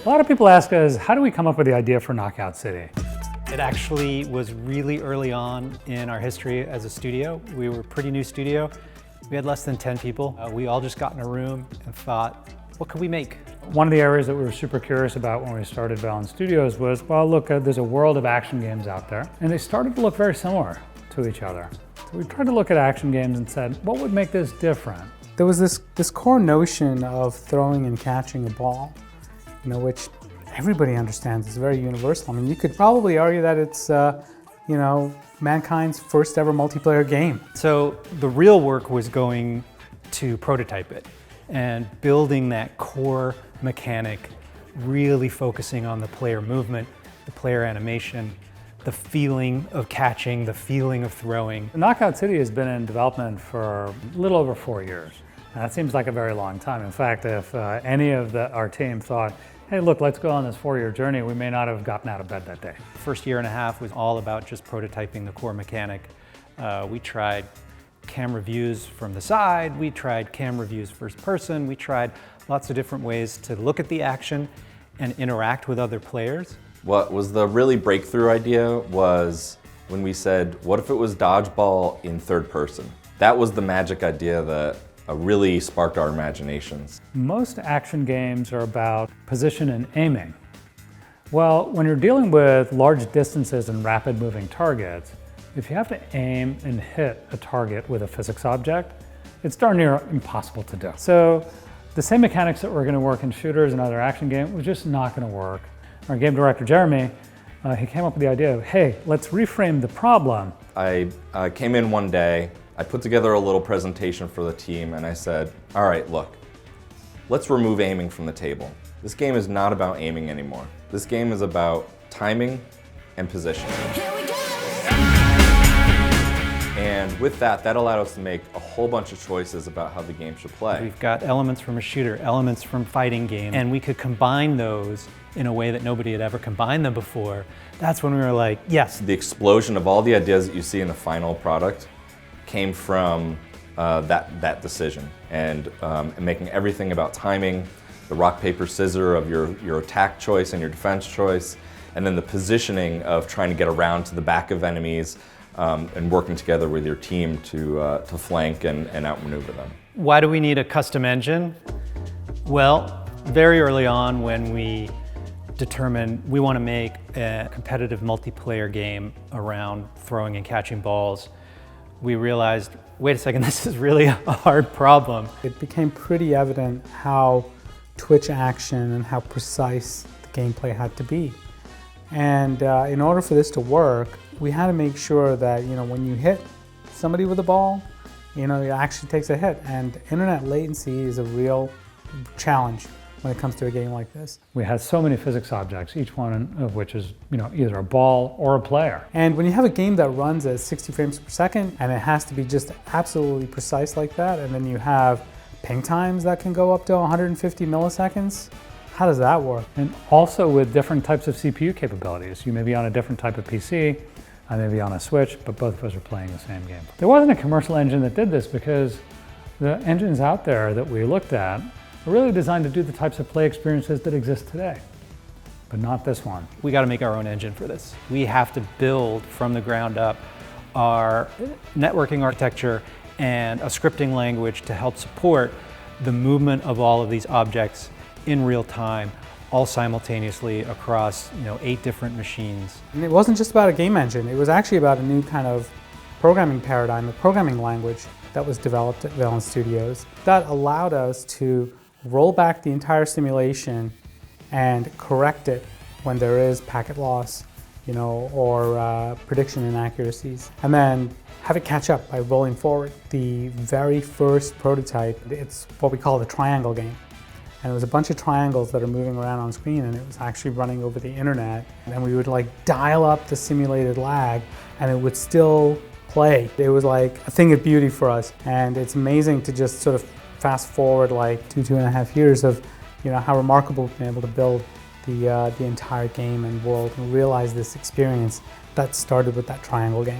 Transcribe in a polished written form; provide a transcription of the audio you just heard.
A lot of people ask us, how do we come up with the idea for Knockout City? It actually was really early on in our history as a studio. We were a pretty new studio. We had less than 10 people. We all just got in a room and thought, what could we make? One of the areas that we were super curious about when we started Velan Studios was, well, look, there's a world of action games out there, and they started to look very similar to each other. So we tried to look at action games and said, what would make this different? There was this core notion of throwing and catching a ball, which everybody understands. It's very universal. I mean, you could probably argue that it's, mankind's first ever multiplayer game. So the real work was going to prototype it and building that core mechanic, really focusing on the player movement, the player animation, the feeling of catching, the feeling of throwing. Knockout City has been in development for a little over 4 years. And that seems like a very long time. In fact, if any of our team thought, hey, look, let's go on this 4-year journey, we may not have gotten out of bed that day. The first year and a half was all about just prototyping the core mechanic. We tried camera views from the side, we tried camera views first person, we tried lots of different ways to look at the action and interact with other players. What was the really breakthrough idea was when we said, what if it was dodgeball in third person? That was the magic idea that really sparked our imaginations. Most action games are about position and aiming. Well, when you're dealing with large distances and rapid moving targets, if you have to aim and hit a target with a physics object, it's darn near impossible to do. So the same mechanics that were going to work in shooters and other action games was just not going to work. Our game director, Jeremy, he came up with the idea of, hey, let's reframe the problem. I came in one day, I put together a little presentation for the team, and I said, all right, look, let's remove aiming from the table. This game is not about aiming anymore. This game is about timing and positioning. And with that allowed us to make a whole bunch of choices about how the game should play. We've got elements from a shooter, elements from fighting game, and we could combine those in a way that nobody had ever combined them before. That's when we were like, yes. The explosion of all the ideas that you see in the final product came from that decision, and making everything about timing, the rock, paper, scissors of your attack choice and your defense choice, and then the positioning of trying to get around to the back of enemies, and working together with your team to flank and outmaneuver them. Why do we need a custom engine? Well, very early on when we determined we want to make a competitive multiplayer game around throwing and catching balls, we realized, wait a second, this is really a hard problem. It became pretty evident how twitch action and how precise the gameplay had to be. And in order for this to work, we had to make sure that, when you hit somebody with a ball, it actually takes a hit. And internet latency is a real challenge when it comes to a game like this. We had so many physics objects, each one of which is either a ball or a player. And when you have a game that runs at 60 frames per second, and it has to be just absolutely precise like that, and then you have ping times that can go up to 150 milliseconds, how does that work? And also with different types of CPU capabilities. You may be on a different type of PC, I may be on a Switch, but both of us are playing the same game. There wasn't a commercial engine that did this because the engines out there that we looked at are really designed to do the types of play experiences that exist today, but not this one. We got to make our own engine for this. We have to build from the ground up our networking architecture and a scripting language to help support the movement of all of these objects in real time, all simultaneously across 8 different machines. And it wasn't just about a game engine, it was actually about a new kind of programming paradigm, a programming language that was developed at Velan Studios that allowed us to roll back the entire simulation and correct it when there is packet loss, or prediction inaccuracies, and then have it catch up by rolling forward. The very first prototype, it's what we call the triangle game. And it was a bunch of triangles that are moving around on screen, and it was actually running over the internet. And we would dial up the simulated lag, and it would still play. It was like a thing of beauty for us. And it's amazing to just sort of fast forward 2.5 years of how remarkable we've been able to build the entire game and world and realize this experience that started with that triangle game.